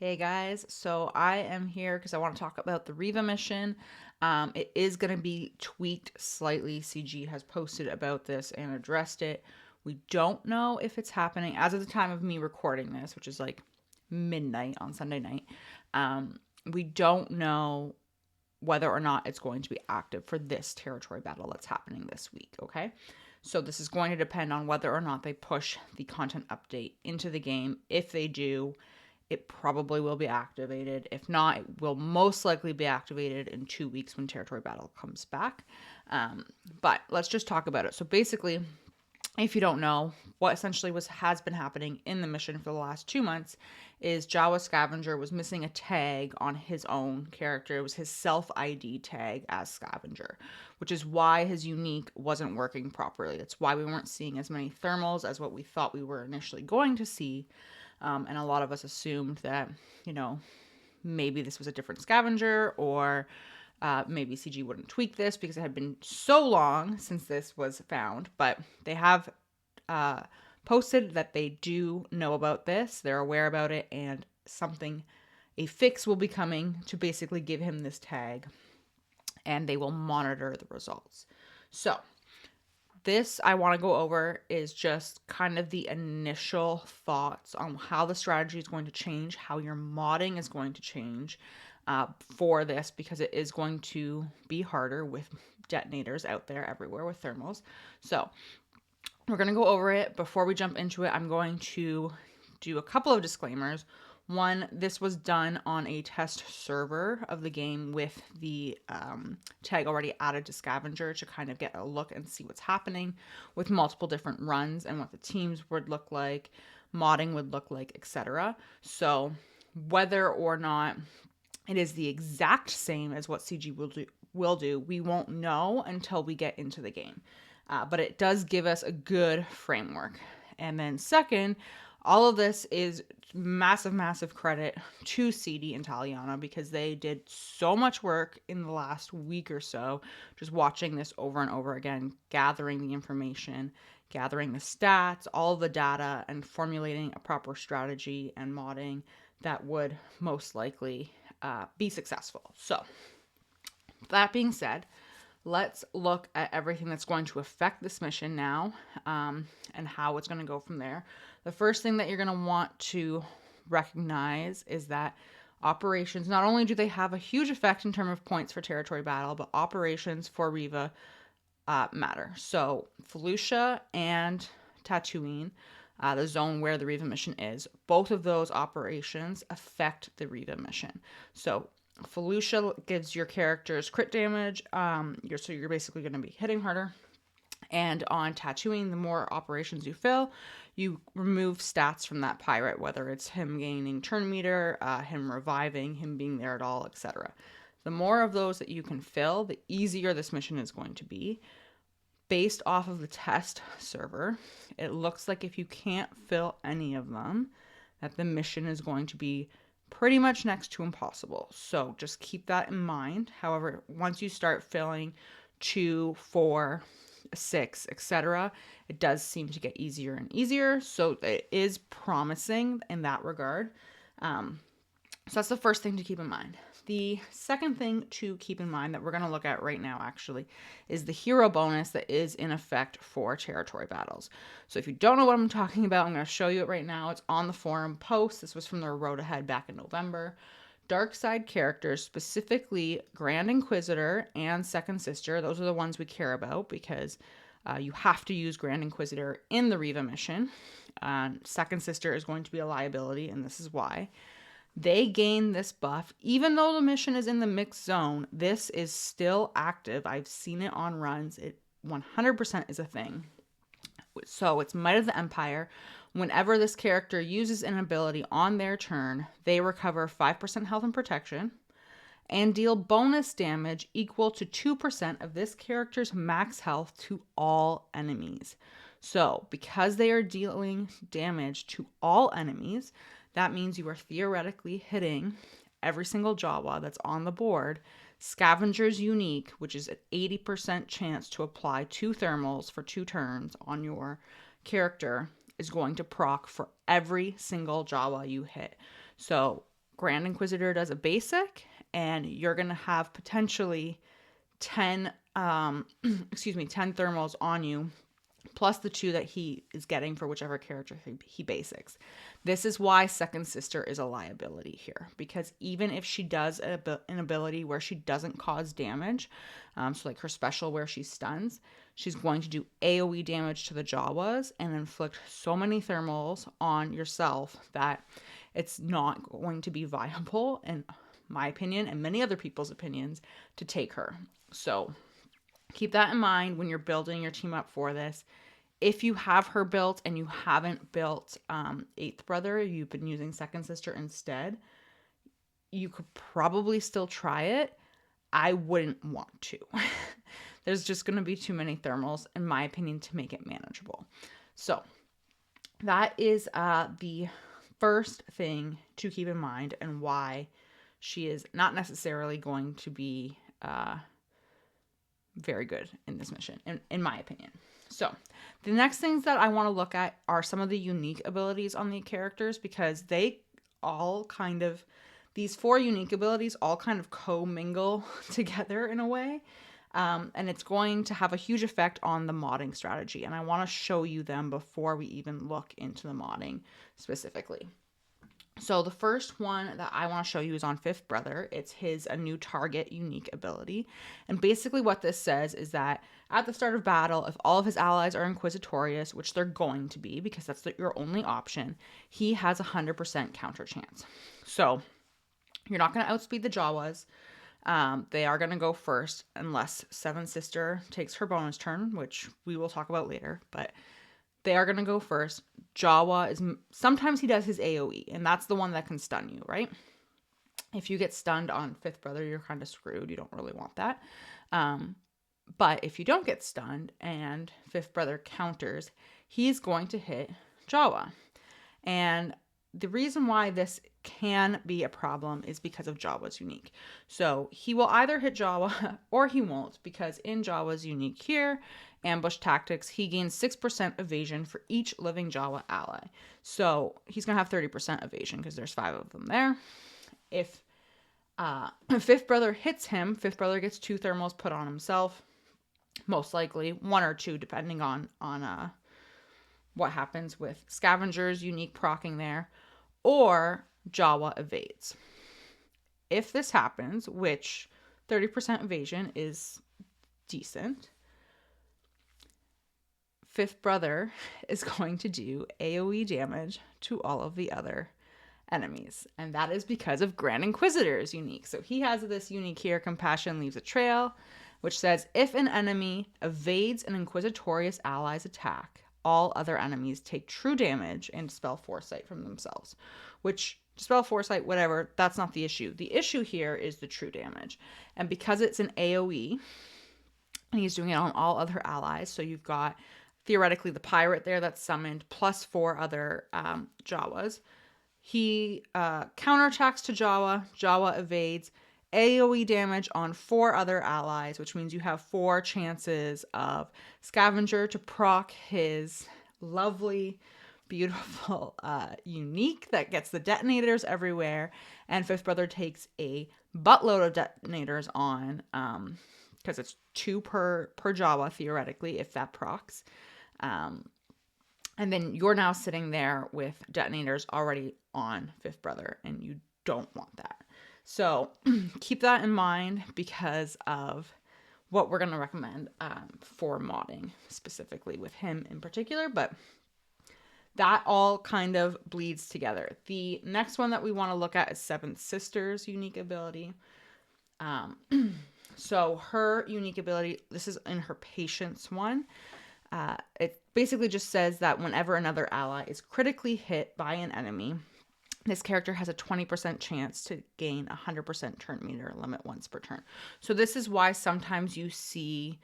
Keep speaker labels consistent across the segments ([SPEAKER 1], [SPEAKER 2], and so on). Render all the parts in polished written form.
[SPEAKER 1] Hey guys, so I am here because I want to talk about the Reva mission. It is going to be tweaked slightly. CG has posted about this and addressed it. We don't know if it's happening as of the time of me recording this, which is like midnight on Sunday night. We don't know whether or not it's going to be active for this territory battle that's happening this week, okay? So this is going to depend on whether or not they push the content update into the game. If they do, it probably will be activated. If not, it will most likely be activated in 2 weeks when Territory Battle comes back. But let's just talk about it. So basically, if you don't know, what essentially has been happening in the mission for the last 2 months is Jawa Scavenger was missing a tag on his own character. It was his self ID tag as Scavenger, which is why his unique wasn't working properly. That's why we weren't seeing as many thermals as what we thought we were initially going to see. And a lot of us assumed that, maybe this was a different scavenger, or maybe CG wouldn't tweak this because it had been so long since this was found. But they have posted that they do know about this, they're aware about it, and a fix will be coming to basically give him this tag, and they will monitor the results. So this I want to go over is just kind of the initial thoughts on how the strategy is going to change, how your modding is going to change for this, because it is going to be harder with detonators out there everywhere with thermals. So we're going to go over it. Before we jump into it, I'm going to do a couple of disclaimers. One, this was done on a test server of the game with the tag already added to Scavenger to kind of get a look and see what's happening with multiple different runs and what the teams would look like, modding would look like, etc. So whether or not it is the exact same as what CG will do, we won't know until we get into the game. But it does give us a good framework. And then second, all of this is massive credit to CD and Taliana, because they did so much work in the last week or so, just watching this over and over again, gathering the information, gathering the stats, all the data, and formulating a proper strategy and modding that would most likely be successful. So that being said, let's look at everything that's going to affect this mission now, and how it's going to go from there. The first thing that you're going to want to recognize is that operations, not only do they have a huge effect in terms of points for territory battle, but operations for Reva matter. So Felucia and Tatooine, the zone where the Reva mission is, both of those operations affect the Reva mission. So Felucia gives your characters crit damage. So you're basically going to be hitting harder. And on Tatooine, the more operations you fill, you remove stats from that pirate, whether it's him gaining turn meter, him reviving, him being there at all, etc. The more of those that you can fill, the easier this mission is going to be. Based off of the test server, it looks like if you can't fill any of them, that the mission is going to be pretty much next to impossible. So just keep that in mind. However, once you start filling 2, 4, 6, etc., it does seem to get easier and easier. So it is promising in that regard. So that's the first thing to keep in mind. The second thing to keep in mind that we're going to look at right now actually is the hero bonus that is in effect for territory battles. So if you don't know what I'm talking about, I'm going to show you it right now. It's on the forum post. This was from their Road Ahead back in November. Dark side characters, specifically Grand Inquisitor and Second Sister, those are the ones we care about, because you have to use Grand Inquisitor in the Reva mission. Second Sister is going to be a liability, and this is why. They gain this buff. Even though the mission is in the mixed zone, this is still active. I've seen it on runs. It 100% is a thing. So it's Might of the Empire. Whenever this character uses an ability on their turn, they recover 5% health and protection and deal bonus damage equal to 2% of this character's max health to all enemies. So because they are dealing damage to all enemies, that means you are theoretically hitting every single Jawa that's on the board. Scavenger's unique, which is an 80% chance to apply 2 thermals for 2 turns on your character, is going to proc for every single Jawa you hit. So Grand Inquisitor does a basic, and you're going to have potentially 10, 10 thermals on you, plus the 2 that he is getting for whichever character he basics. This is why Second Sister is a liability here, because even if she does an ability where she doesn't cause damage, so like her special where she stuns, she's going to do AoE damage to the Jawas and inflict so many thermals on yourself that it's not going to be viable, in my opinion and many other people's opinions, to take her. So keep that in mind when you're building your team up for this. If you have her built and you haven't built 8th Brother, you've been using Second Sister instead, you could probably still try it. I wouldn't want to. There's just going to be too many thermals, in my opinion, to make it manageable. So that is the first thing to keep in mind, and why she is not necessarily going to be very good in this mission, in my opinion. So the next things that I want to look at are some of the unique abilities on the characters, because they all kind of, these 4 unique abilities all kind of co-mingle together in a way. And it's going to have a huge effect on the modding strategy. And I want to show you them before we even look into the modding specifically. So the first one that I want to show you is on 5th Brother. It's a new target unique ability. And basically what this says is that at the start of battle, if all of his allies are Inquisitorious, which they're going to be because that's your only option, he has a 100% counter chance. So you're not going to outspeed the Jawas. They are going to go first unless 7th Sister takes her bonus turn, which we will talk about later, but they are going to go first. Jawa is, sometimes he does his AoE, and that's the one that can stun you, right? If you get stunned on 5th Brother, you're kind of screwed. You don't really want that. But if you don't get stunned and 5th Brother counters, he's going to hit Jawa. And the reason why this can be a problem is because of Jawa's unique. So he will either hit Jawa or he won't, because in Jawa's unique here, Ambush Tactics, he gains 6% evasion for each living Jawa ally. So he's going to have 30% evasion because there's 5 of them there. If 5th Brother hits him, 5th Brother gets 2 thermals put on himself. Most likely 1 or 2, depending on what happens with Scavenger's unique proccing there. Or Jawa evades. If this happens, which 30% evasion is decent, 5th Brother is going to do AoE damage to all of the other enemies. And that is because of Grand Inquisitor's unique. So he has this unique here, Compassion Leaves a Trail, which says if an enemy evades an Inquisitorious ally's attack, all other enemies take true damage and dispel Foresight from themselves. Which, dispel Foresight, whatever, that's not the issue. The issue here is the true damage. And because it's an AoE, and he's doing it on all other allies, so you've got theoretically the pirate there that's summoned, plus 4 other Jawas. He counterattacks to Jawa, Jawa evades, AoE damage on 4 other allies, which means you have 4 chances of Scavenger to proc his lovely, beautiful unique that gets the detonators everywhere, and 5th Brother takes a buttload of detonators on, because it's 2 per Jawa, theoretically, if that procs. And then you're now sitting there with detonators already on 5th Brother, and you don't want that. So keep that in mind because of what we're going to recommend for modding, specifically with him in particular. But that all kind of bleeds together. The next one that we want to look at is 7th Sister's unique ability. So her unique ability, this is in her Patience one. It basically just says that whenever another ally is critically hit by an enemy, this character has a 20% chance to gain 100% turn meter limit once per turn. So this is why sometimes you see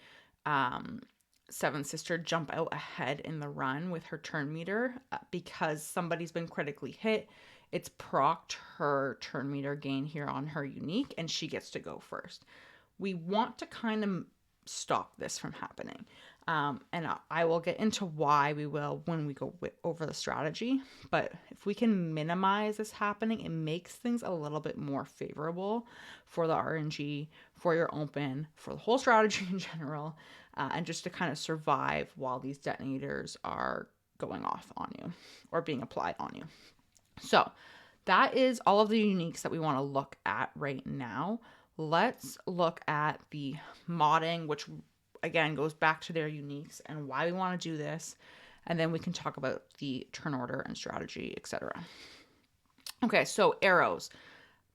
[SPEAKER 1] 7th Sister jump out ahead in the run with her turn meter because somebody's been critically hit. It's procced her turn meter gain here on her unique, and she gets to go first. We want to kind of stop this from happening. And I will get into why we will when we go over the strategy. But if we can minimize this happening, it makes things a little bit more favorable for the RNG, for your open, for the whole strategy in general, and just to kind of survive while these detonators are going off on you or being applied on you. So that is all of the uniques that we want to look at right now. Let's look at the modding, which again goes back to their uniques and why we want to do this. And then we can talk about the turn order and strategy, etc. Okay, so arrows.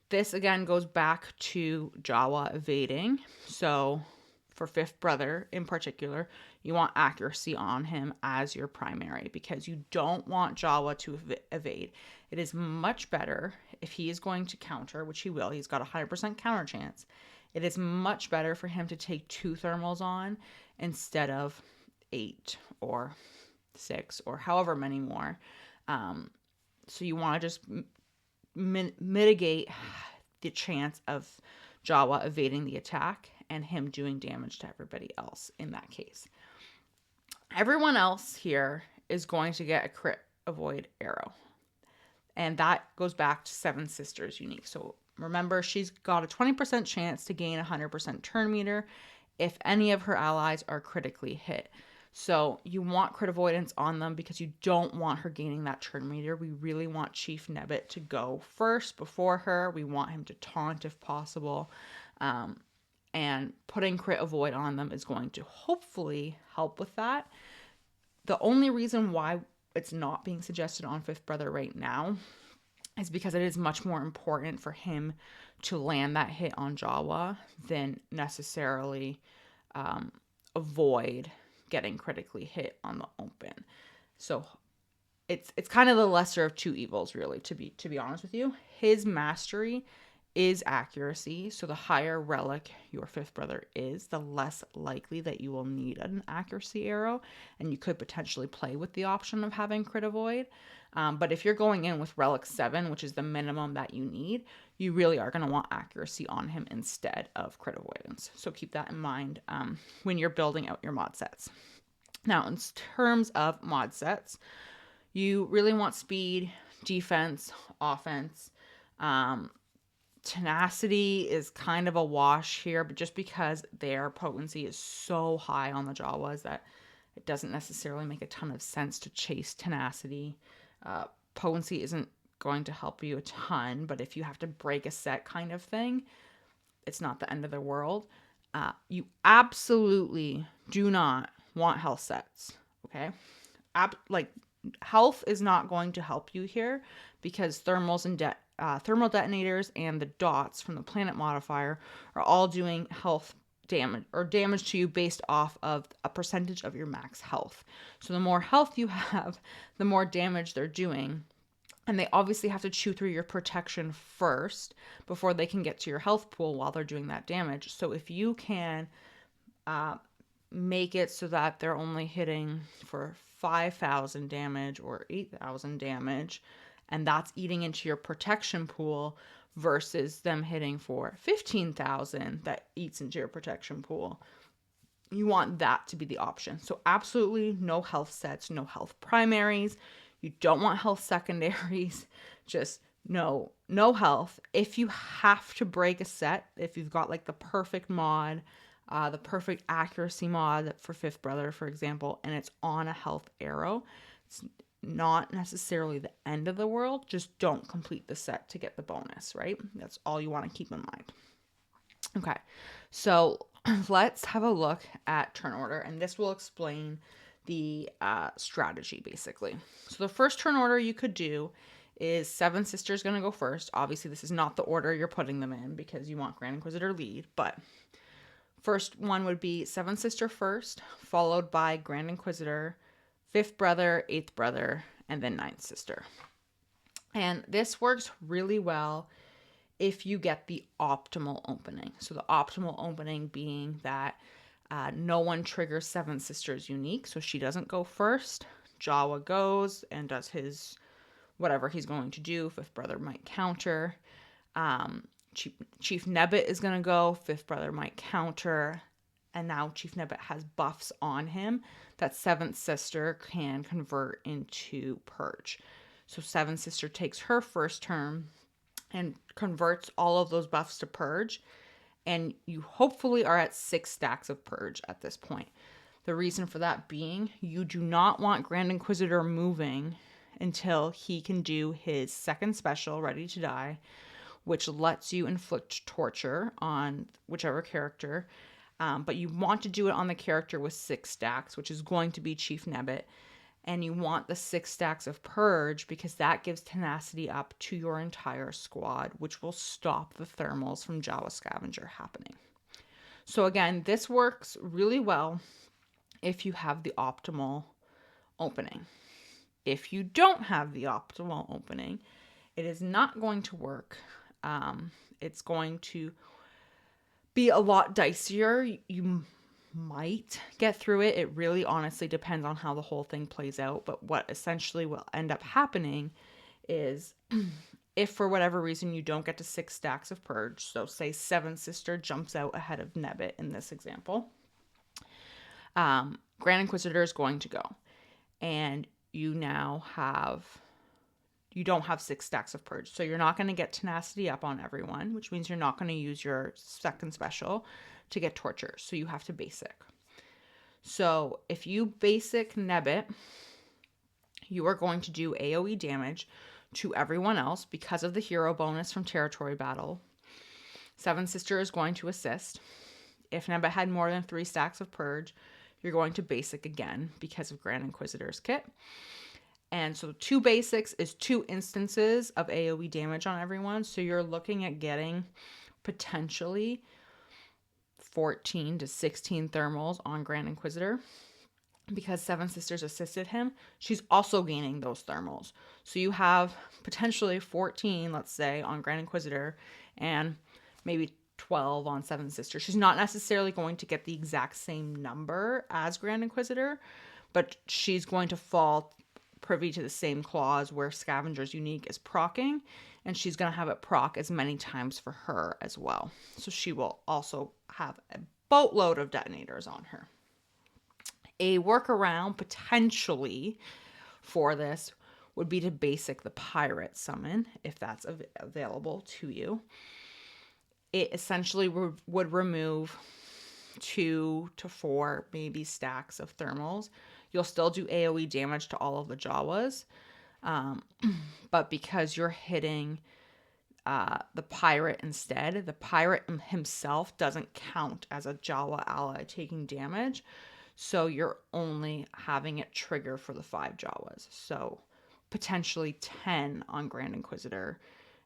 [SPEAKER 1] This again goes back to Jawa evading. So for Fifth Brother in particular, you want accuracy on him as your primary because you don't want Jawa to evade. It is much better if he is going to counter, which he will. He's got a 100% counter chance. It is much better for him to take 2 thermals on instead of 8 or 6 or however many more. So you want to just mitigate the chance of Jawa evading the attack and him doing damage to everybody else in that case. Everyone else here is going to get a crit avoid arrow. And that goes back to Seven Sisters unique. So remember, she's got a 20% chance to gain 100% turn meter if any of her allies are critically hit. So you want crit avoidance on them because you don't want her gaining that turn meter. We really want Chief Nebbit to go first before her. We want him to taunt if possible. And putting crit avoid on them is going to hopefully help with that. The only reason why it's not being suggested on Fifth Brother right now is because it is much more important for him to land that hit on Jawa than necessarily avoid getting critically hit on the open. So it's kind of the lesser of two evils, really, to be honest with you. His mastery is accuracy. So the higher relic your Fifth Brother is, the less likely that you will need an accuracy arrow. And you could potentially play with the option of having crit avoid. But if you're going in with relic 7, which is the minimum that you need, you really are going to want accuracy on him instead of crit avoidance. So keep that in mind when you're building out your mod sets. Now, in terms of mod sets, you really want speed, defense, offense. Tenacity is kind of a wash here, but just because their potency is so high on the Jawas that it doesn't necessarily make a ton of sense to chase tenacity. Potency isn't going to help you a ton, but if you have to break a set kind of thing, it's not the end of the world. You absolutely do not want health sets, okay? Health is not going to help you here because thermals and thermal detonators and the dots from the planet modifier are all doing health damage or damage to you based off of a percentage of your max health. So the more health you have, the more damage they're doing. And they obviously have to chew through your protection first before they can get to your health pool while they're doing that damage. So if you can make it so that they're only hitting for 5,000 damage or 8,000 damage, and that's eating into your protection pool versus them hitting for 15,000 that eats into your protection pool. You want that to be the option. So absolutely no health sets, no health primaries. You don't want health secondaries. Just no health. If you have to break a set, if you've got like the perfect mod, the perfect accuracy mod for Fifth Brother, for example, and it's on a health arrow, it's not necessarily the end of the world. Just don't complete the set to get the bonus, right? That's all you want to keep in mind. Okay, so let's have a look at turn order, and this will explain the strategy basically. So the first turn order you could do is Seven Sisters going to go first. Obviously, this is not the order you're putting them in because you want Grand Inquisitor lead, but first one would be Seven Sister first, followed by Grand Inquisitor, Fifth Brother, Eighth Brother, and then Ninth Sister. And this works really well if you get the optimal opening. So the optimal opening being that no one triggers Seven Sisters unique, so she doesn't go first. Jawa goes and does his whatever he's going to do. Fifth Brother might counter. Chief Nebbit is going to go. Fifth Brother might counter. and now Chief Nebbit has buffs on him that Seventh Sister can convert into Purge. So Seventh Sister takes her first turn and converts all of those buffs to Purge, and you hopefully are at 6 stacks of Purge at this point. The reason for that being, you do not want Grand Inquisitor moving until he can do his second special, Ready to Die, which lets you inflict torture on whichever character. But you want to do it on the character with 6 stacks, which is going to be Chief Nebbit. And you want the 6 stacks of Purge because that gives tenacity up to your entire squad, which will stop the thermals from Jawa Scavenger happening. So again, this works really well if you have the optimal opening. If you don't have the optimal opening, it is not going to work. It's going to be a lot dicier. You might get through it. It really honestly depends on how the whole thing plays out. But what essentially will end up happening is if for whatever reason you don't get to 6 stacks of Purge, so say Seventh Sister jumps out ahead of Nebbit in this example, Grand Inquisitor is going to go. And you now you don't have 6 stacks of Purge. So you're not going to get tenacity up on everyone, which means you're not going to use your second special to get torture. So you have to basic. So if you basic Nebbit, you are going to do AoE damage to everyone else because of the hero bonus from Territory Battle. Seventh Sister is going to assist. If Nebbit had more than 3 stacks of Purge, you're going to basic again because of Grand Inquisitor's kit. And so 2 basics is 2 instances of AoE damage on everyone. So you're looking at getting potentially 14 to 16 thermals on Grand Inquisitor. Because Seven Sisters assisted him, she's also gaining those thermals. So you have potentially 14, let's say, on Grand Inquisitor and maybe 12 on Seven Sisters. She's not necessarily going to get the exact same number as Grand Inquisitor, but she's going to fall privy to the same clause where Scavenger's unique is proccing, and she's going to have it proc as many times for her as well. So she will also have a boatload of detonators on her. A workaround potentially for this would be to basic the pirate summon if that's available to you. It essentially would remove 2 to 4 maybe stacks of thermals. You'll still do AoE damage to all of the Jawas, but because you're hitting the pirate instead, the pirate himself doesn't count as a Jawa ally taking damage. So you're only having it trigger for the 5 Jawas. So potentially 10 on Grand Inquisitor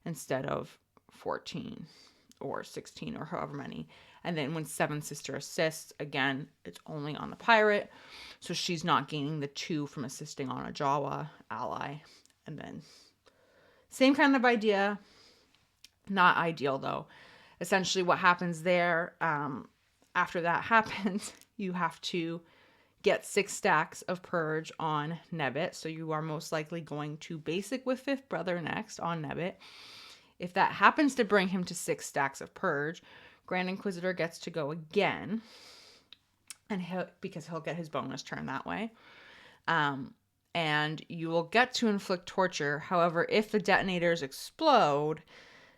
[SPEAKER 1] instead of 14 or 16 or however many. And then when Seven Sister assists, again, it's only on the pirate. So she's not gaining the 2 from assisting on a Jawa ally. And then same kind of idea. Not ideal though. Essentially what happens there, after that happens, you have to get 6 stacks of Purge on Nebbit. So you are most likely going to basic with Fifth Brother next on Nebbit. If that happens to bring him to 6 stacks of Purge, Grand Inquisitor gets to go again, and because he'll get his bonus turn that way. And you will get to inflict torture. However, if the detonators explode,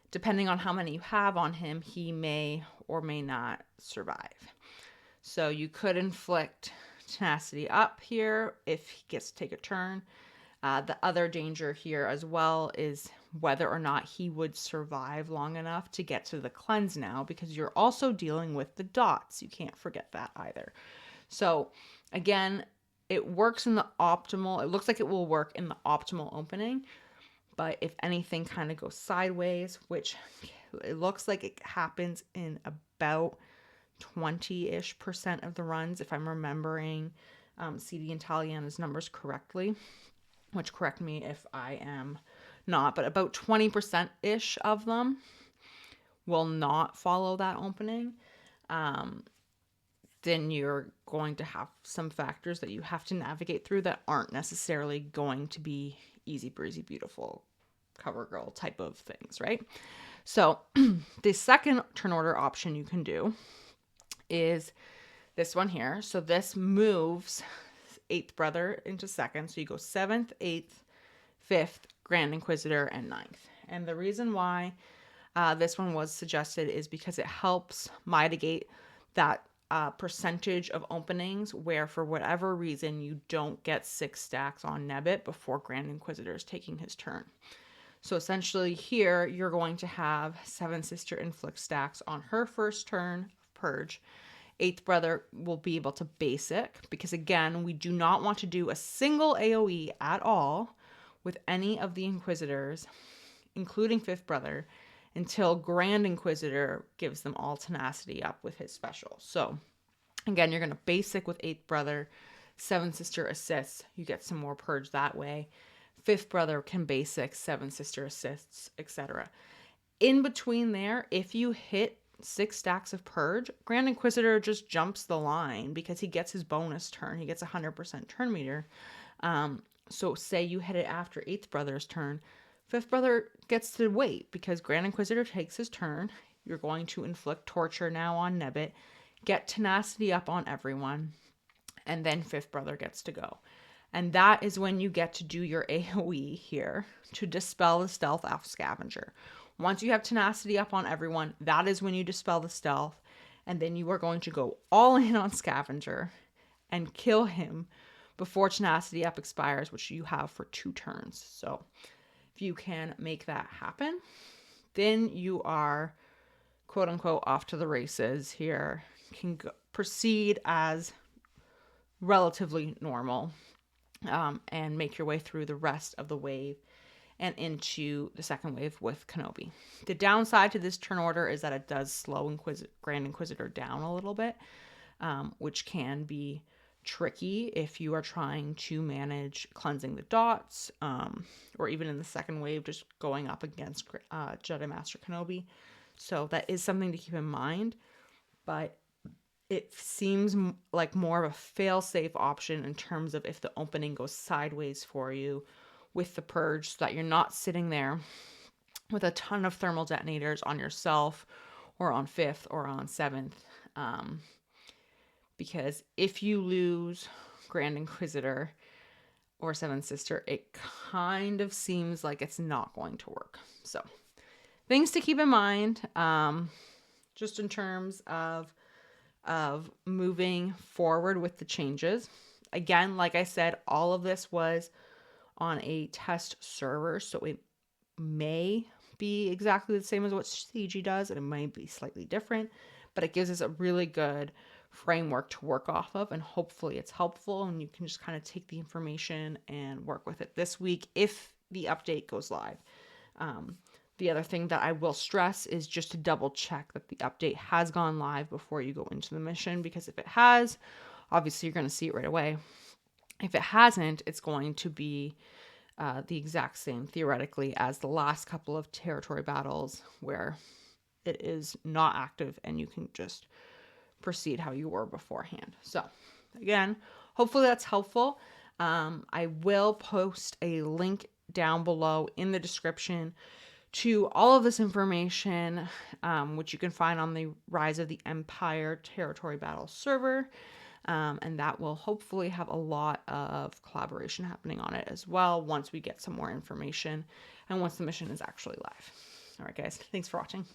[SPEAKER 1] depending on how many you have on him, he may or may not survive. So you could inflict tenacity up here if he gets to take a turn. The other danger here as well is whether or not he would survive long enough to get to the cleanse now, because you're also dealing with the dots. You can't forget that either. So again, it works in the optimal, it looks like it will work in the optimal opening, but if anything kind of goes sideways, which it looks like it happens in about 20-ish% of the runs, if I'm remembering CD Italiana's numbers correctly, which correct me if I am not, but about 20%-ish of them will not follow that opening. Then you're going to have some factors that you have to navigate through that aren't necessarily going to be easy breezy, beautiful cover girl type of things, right? So the second turn order option you can do is This one here. So this moves 8th brother into 2nd. So you go 7th, 8th, 5th, Grand Inquisitor, and 9th. And the reason why this one was suggested is because it helps mitigate that percentage of openings where, for whatever reason, you don't get 6 stacks on Nebbit before Grand Inquisitor is taking his turn. So essentially here, you're going to have 7th Sister inflict stacks on her first turn of Purge. 8th brother will be able to basic, because again, we do not want to do a single AoE at all with any of the Inquisitors, including 5th brother, until Grand Inquisitor gives them all tenacity up with his special. So again, you're going to basic with 8th brother, 7th sister assists, you get some more purge that way. 5th brother can basic, 7th sister assists, etc. In between there, if you hit 6 stacks of purge, Grand Inquisitor just jumps the line because he gets his bonus turn. He gets 100% turn meter. So say you hit it after 8th brother's turn, 5th brother gets to wait because Grand Inquisitor takes his turn. You're going to inflict torture now on Nebbit, get tenacity up on everyone, and then 5th brother gets to go. And that is when you get to do your AoE here to dispel the stealth off Scavenger. Once you have tenacity up on everyone, that is when you dispel the stealth, and then you are going to go all in on Scavenger and kill him before tenacity up expires, which you have for 2 turns. So if you can make that happen, then you are, quote unquote, off to the races here. Can proceed as relatively normal and make your way through the rest of the wave and into the second wave with Kenobi. The downside to this turn order is that it does slow Grand Inquisitor down a little bit, which can be tricky if you are trying to manage cleansing the dots, or even in the second wave, just going up against Jedi Master Kenobi. So that is something to keep in mind, but it seems like more of a fail-safe option in terms of if the opening goes sideways for you with the purge, so that you're not sitting there with a ton of thermal detonators on yourself or on 5th or on 7th. Because if you lose Grand Inquisitor or 7th Sister, it kind of seems like it's not going to work. So things to keep in mind, just in terms of moving forward with the changes. Again, like I said, all of this was on a test server, so it may be exactly the same as what CG does, and it might be slightly different, but it gives us a really good framework to work off of, and hopefully it's helpful and you can just kind of take the information and work with it this week if the update goes live. The other thing that I will stress is just to double check that the update has gone live before you go into the mission, because if it has, obviously you're going to see it right away. If it hasn't, it's going to be the exact same, theoretically, as the last couple of territory battles where it is not active and you can just proceed how you were beforehand. So again, hopefully that's helpful. I will post a link down below in the description to all of this information, which you can find on the Rise of the Empire Territory Battle server. And that will hopefully have a lot of collaboration happening on it as well once we get some more information and once the mission is actually live. All right, guys, thanks for watching.